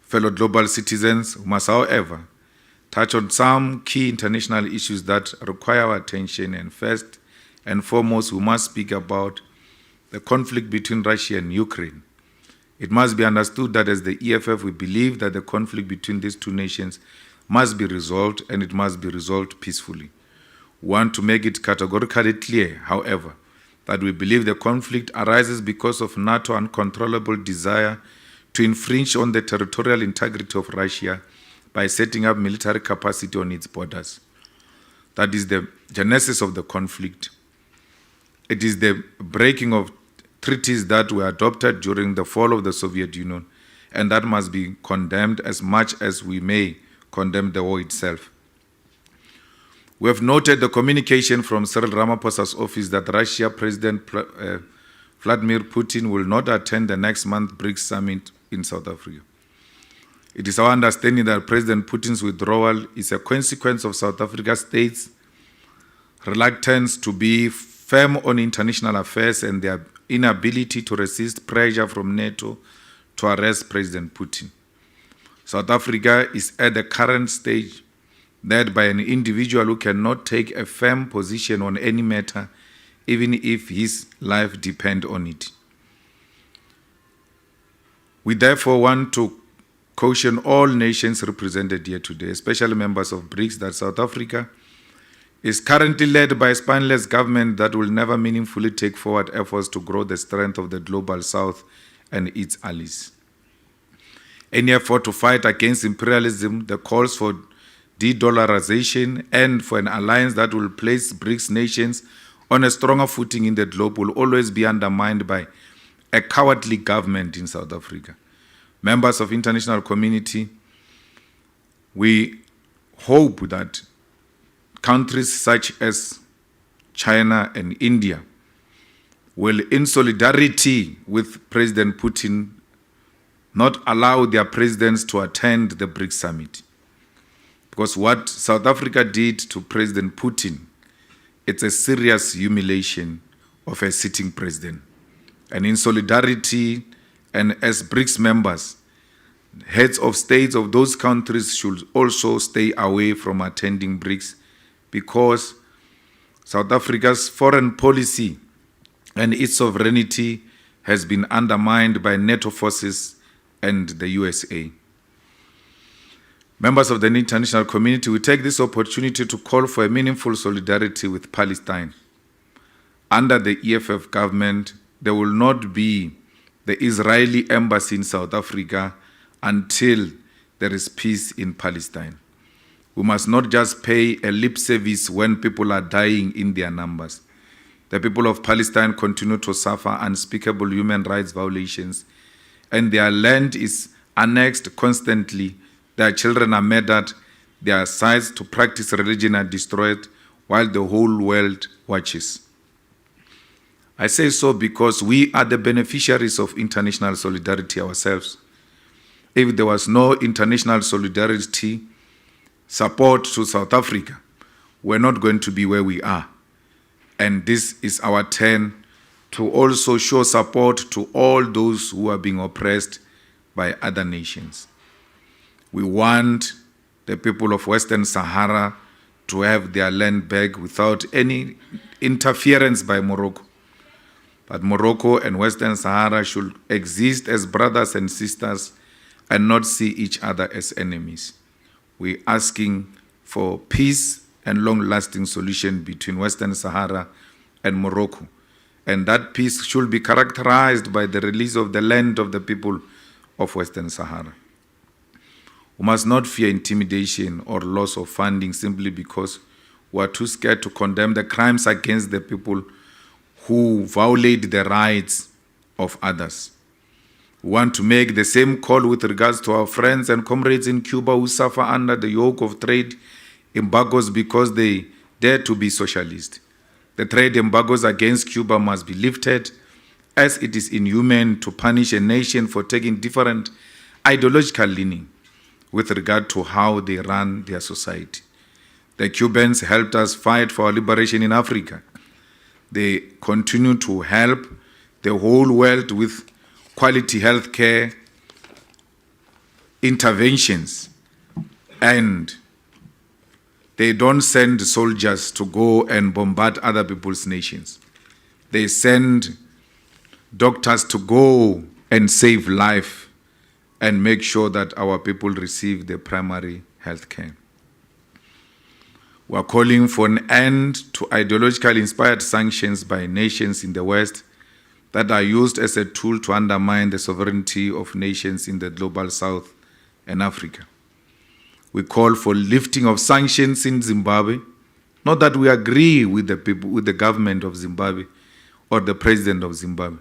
fellow global citizens, we must, however, touch on some key international issues that require our attention. And first and foremost, we must speak about the conflict between Russia and Ukraine. It must be understood that as the EFF, we believe that the conflict between these two nations must be resolved, and it must be resolved peacefully. We want to make it categorically clear, however, that we believe the conflict arises because of NATO's uncontrollable desire to infringe on the territorial integrity of Russia by setting up military capacity on its borders. That is the genesis of the conflict. It is the breaking of treaties that were adopted during the fall of the Soviet Union, and that must be condemned as much as we may condemn the war itself. We have noted the communication from Cyril Ramaphosa's office that Russia President Vladimir Putin will not attend the next month's BRICS summit in South Africa. It is our understanding that President Putin's withdrawal is a consequence of South Africa state's reluctance to be firm on international affairs and their inability to resist pressure from NATO to arrest President Putin. South Africa is at the current stage led by an individual who cannot take a firm position on any matter, even if his life depends on it. We therefore want to caution all nations represented here today, especially members of BRICS, that South Africa is currently led by a spineless government that will never meaningfully take forward efforts to grow the strength of the global South and its allies. Any effort to fight against imperialism, the calls for de-dollarization, and for an alliance that will place BRICS nations on a stronger footing in the globe will always be undermined by a cowardly government in South Africa. Members of the international community, we hope that countries such as China and India will, in solidarity with President Putin, not allow their presidents to attend the BRICS summit. Because what South Africa did to President Putin, it's a serious humiliation of a sitting president. And in solidarity, and as BRICS members, heads of states of those countries should also stay away from attending BRICS, because South Africa's foreign policy and its sovereignty has been undermined by NATO forces and the USA. Members of the international community, we take this opportunity to call for a meaningful solidarity with Palestine. Under the EFF government, there will not be the Israeli embassy in South Africa until there is peace in Palestine. We must not just pay a lip service when people are dying in their numbers. The people of Palestine continue to suffer unspeakable human rights violations, and their land is annexed constantly. Their children are murdered, their sites to practice religion are destroyed, while the whole world watches. I say so because we are the beneficiaries of international solidarity ourselves. If there was no international solidarity support to South Africa, we're not going to be where we are. And this is our turn to also show support to all those who are being oppressed by other nations. We want the people of Western Sahara to have their land back without any interference by Morocco. But Morocco and Western Sahara should exist as brothers and sisters and not see each other as enemies. We're asking for peace and long-lasting solution between Western Sahara and Morocco. And that peace should be characterized by the release of the land of the people of Western Sahara. We must not fear intimidation or loss of funding simply because we are too scared to condemn the crimes against the people who violate the rights of others. We want to make the same call with regards to our friends and comrades in Cuba who suffer under the yoke of trade embargoes because they dare to be socialist. The trade embargoes against Cuba must be lifted, as it is inhuman to punish a nation for taking different ideological leaning with regard to how they run their society. The Cubans helped us fight for our liberation in Africa. They continue to help the whole world with quality health care interventions, and they don't send soldiers to go and bombard other people's nations. They send doctors to go and save life and make sure that our people receive the primary health care. We are calling for an end to ideologically inspired sanctions by nations in the West that are used as a tool to undermine the sovereignty of nations in the global South and Africa. We call for lifting of sanctions in Zimbabwe, not that we agree with the people, with the government of Zimbabwe or the president of Zimbabwe,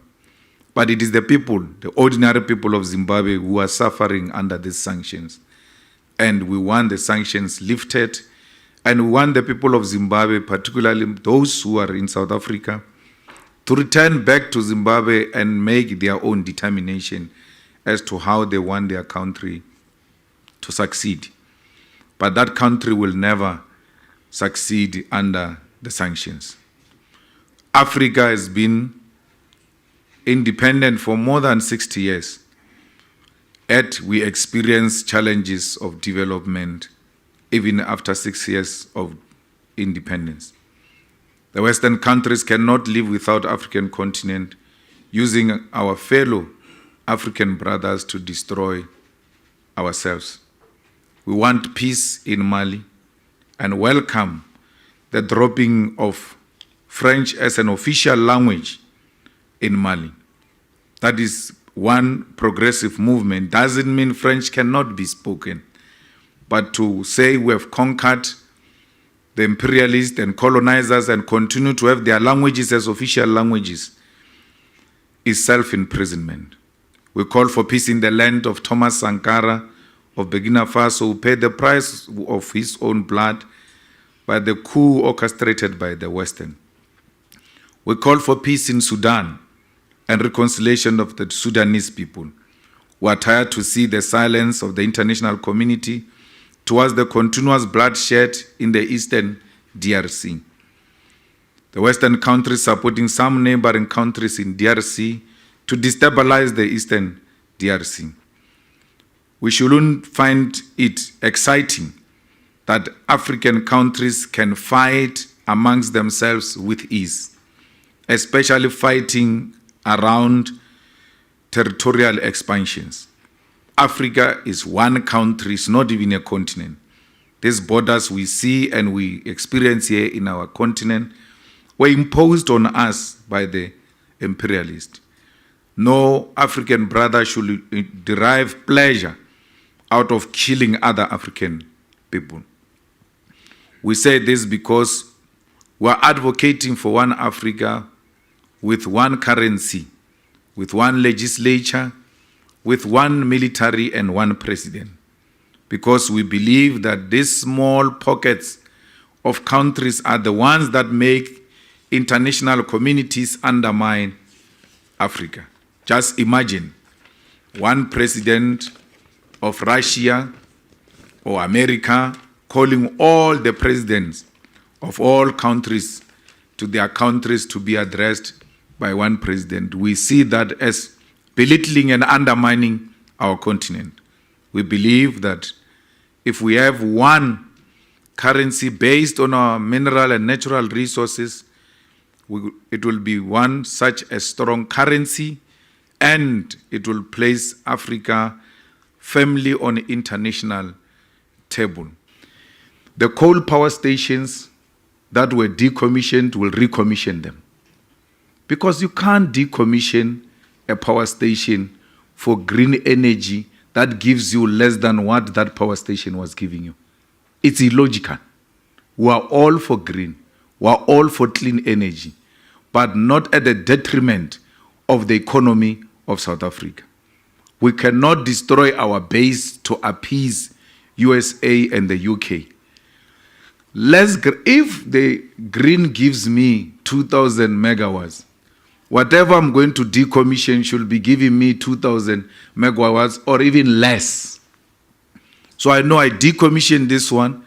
but it is the people, the ordinary people of Zimbabwe, who are suffering under these sanctions. And we want the sanctions lifted, and we want the people of Zimbabwe, particularly those who are in South Africa, to return back to Zimbabwe and make their own determination as to how they want their country to succeed. But that country will never succeed under the sanctions. Africa has been independent for more than 60 years, yet we experience challenges of development even after 6 years of independence. The Western countries cannot live without African continent, using our fellow African brothers to destroy ourselves. We want peace in Mali and welcome the dropping of French as an official language in Mali. That is one progressive movement. Doesn't mean French cannot be spoken, but to say we have conquered the imperialists and colonizers and continue to have their languages as official languages is self-imprisonment. We call for peace in the land of Thomas Sankara of Burkina Faso, who paid the price of his own blood by the coup orchestrated by the Western. We call for peace in Sudan and reconciliation of the Sudanese people, who are tired to see the silence of the international community towards the continuous bloodshed in the eastern DRC. The Western countries supporting some neighboring countries in DRC to destabilize the eastern DRC. We shouldn't find it exciting that African countries can fight amongst themselves with ease, especially fighting around territorial expansions. Africa is one country, it's not even a continent. These borders we see and we experience here in our continent were imposed on us by the imperialists. No African brother should derive pleasure out of killing other African people. We say this because we are advocating for one Africa with one currency, with one legislature, with one military and one president. Because we believe that these small pockets of countries are the ones that make international communities undermine Africa. Just imagine one president of Russia or America calling all the presidents of all countries to their countries to be addressed by one president. We see that as belittling and undermining our continent. We believe that if we have one currency based on our mineral and natural resources, it will be one such a strong currency, and it will place Africa firmly on the international table. The coal power stations that were decommissioned will recommission them. Because you can't decommission a power station for green energy that gives you less than what that power station was giving you. It's illogical. We are all for green. We are all for clean energy, but not at the detriment of the economy of South Africa. We cannot destroy our base to appease USA and the UK. If the green gives me 2,000 megawatts, whatever I'm going to decommission should be giving me 2,000 megawatts or even less. So I know I decommission this one,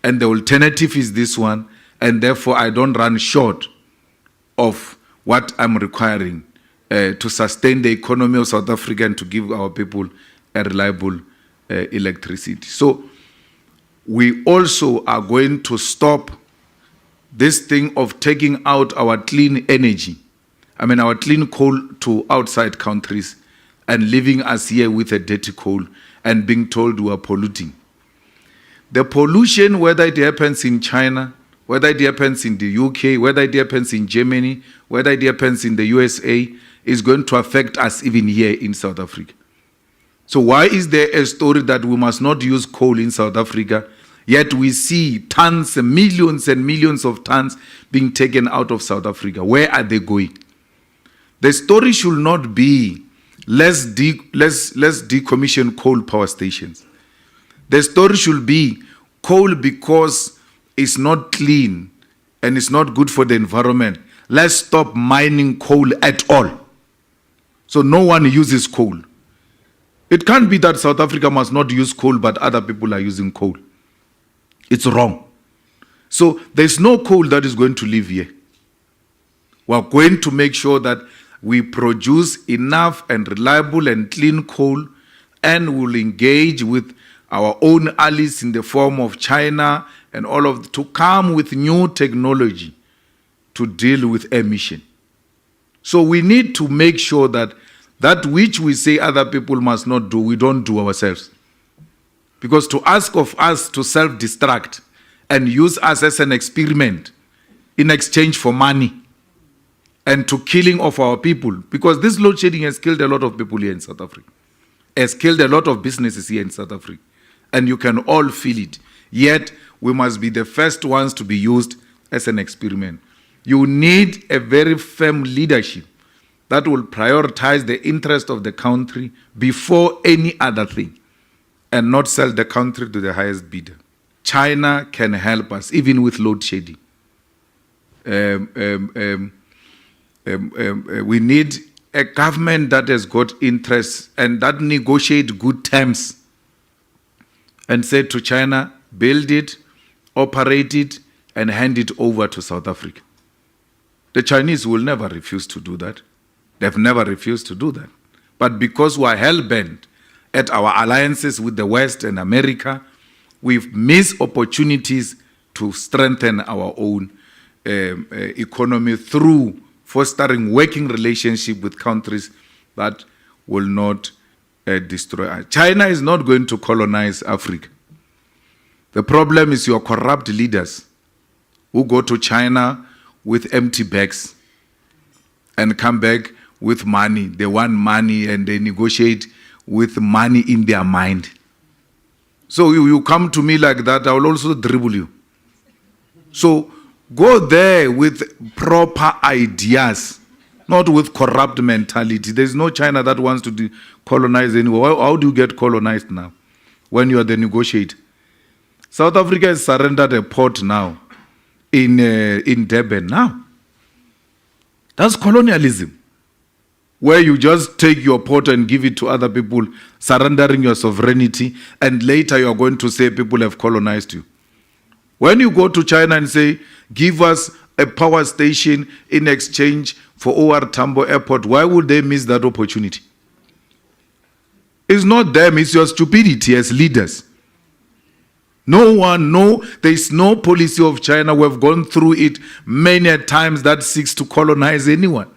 and the alternative is this one, and therefore I don't run short of what I'm requiring to sustain the economy of South Africa and to give our people a reliable electricity. So we also are going to stop this thing of taking out our clean energy, our clean coal to outside countries and leaving us here with a dirty coal and being told we are polluting. The pollution, whether it happens in China, whether it happens in the UK, whether it happens in Germany, whether it happens in the USA, is going to affect us even here in South Africa. So why is there a story that we must not use coal in South Africa, yet we see tons, millions and millions of tons being taken out of South Africa? Where are they going? The story should not be let's decommission coal power stations. The story should be coal because it's not clean and it's not good for the environment. Let's stop mining coal at all. So no one uses coal. It can't be that South Africa must not use coal, but other people are using coal. It's wrong. So there's no coal that is going to live here. We're going to make sure that we produce enough and reliable and clean coal, and we'll engage with our own allies in the form of China and all of to come with new technology to deal with emission. So we need to make sure that that which we say other people must not do, we don't do ourselves. Because to ask of us to self-destruct and use us as an experiment in exchange for money and to killing of our people, because this load shedding has killed a lot of people here in South Africa, has killed a lot of businesses here in South Africa, and you can all feel it. Yet, we must be the first ones to be used as an experiment. You need a very firm leadership that will prioritize the interest of the country before any other thing and not sell the country to the highest bidder. China can help us, even with load shedding. We need a government that has got interests and that negotiate good terms and say to China, build it, operate it, and hand it over to South Africa. The Chinese will never refuse to do that. They've never refused to do that. But because we are hell-bent at our alliances with the West and America, we've missed opportunities to strengthen our own economy through fostering working relationship with countries that will not destroy us. China is not going to colonize Africa. The problem is your corrupt leaders who go to China with empty bags and come back with money. They want money and they negotiate with money in their mind. So you come to me like that, I will also dribble you. So go there with proper ideas, not with corrupt mentality. There's no China that wants to colonize anywhere. How do you get colonized now when you are the negotiator? South Africa has surrendered a port now in Durban now. That's colonialism, where you just take your port and give it to other people, surrendering your sovereignty, and later you're going to say people have colonized you. When you go to China and say, give us a power station in exchange for OR Tambo Airport, why would they miss that opportunity? It's not them, it's your stupidity as leaders. There's no policy of China. We've gone through it many times that seeks to colonize anyone.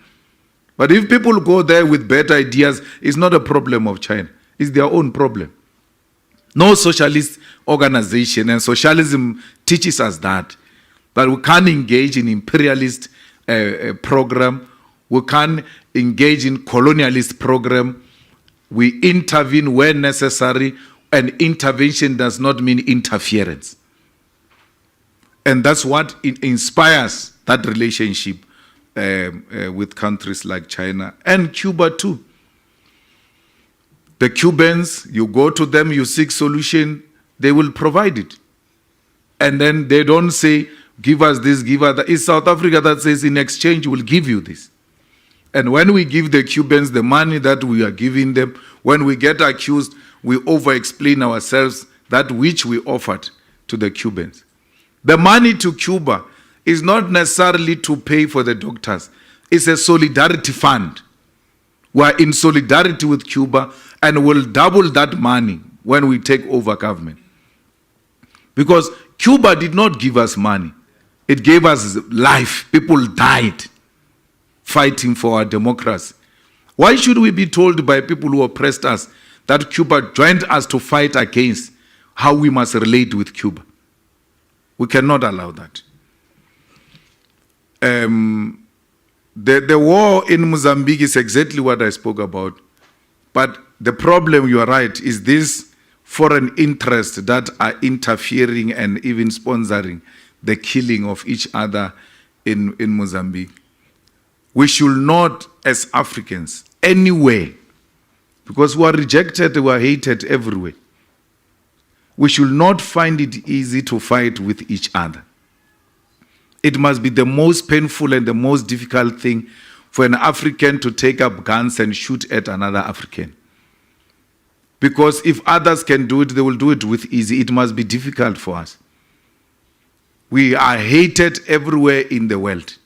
But if people go there with better ideas, it's not a problem of China. It's their own problem. No socialist organization, and socialism teaches us that we can't engage in imperialist program. We can't engage in colonialist program. We intervene where necessary, and intervention does not mean interference. And that's what inspires that relationship with countries like China and Cuba too. The Cubans, you go to them, you seek solution, they will provide it. And then they don't say, give us this, give us that. It's South Africa that says, in exchange, we'll give you this. And when we give the Cubans the money that we are giving them, when we get accused, we over-explain ourselves that which we offered to the Cubans. The money to Cuba is not necessarily to pay for the doctors. It's a solidarity fund. We're in solidarity with Cuba and we'll double that money when we take over government. Because Cuba did not give us money. It gave us life. People died fighting for our democracy. Why should we be told by people who oppressed us that Cuba joined us to fight against how we must relate with Cuba? We cannot allow that. The war in Mozambique is exactly what I spoke about. But the problem, you are right, is this foreign interests that are interfering and even sponsoring the killing of each other in Mozambique. We should not, as Africans, anywhere, because we are rejected, we are hated everywhere, we should not find it easy to fight with each other. It must be the most painful and the most difficult thing for an African to take up guns and shoot at another African. Because if others can do it, they will do it with ease. It must be difficult for us. We are hated everywhere in the world.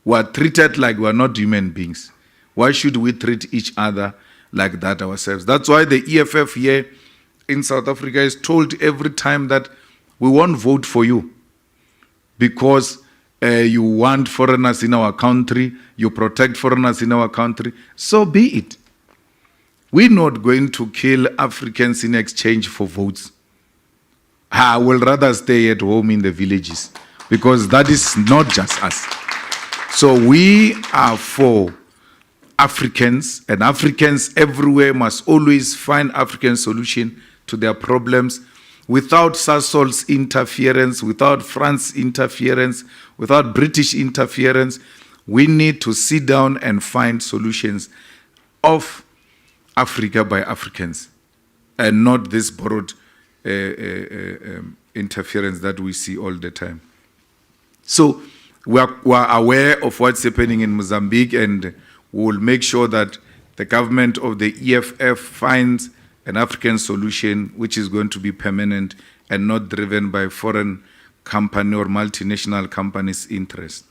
We are treated like we are not human beings. Why should we treat each other like that ourselves? That's why the EFF here in South Africa is told every time that we won't vote for you because you want foreigners in our country, you protect foreigners in our country. So be it. We're not going to kill Africans in exchange for votes. I will rather stay at home in the villages because that is not just us. So we are for Africans, and Africans everywhere must always find African solution to their problems without Sasol's interference, without France interference, without British interference. We need to sit down and find solutions of Africa by Africans and not this borrowed interference that we see all the time. So we are aware of what's happening in Mozambique, and we will make sure that the government of the EFF finds an African solution which is going to be permanent and not driven by foreign company or multinational companies' interests.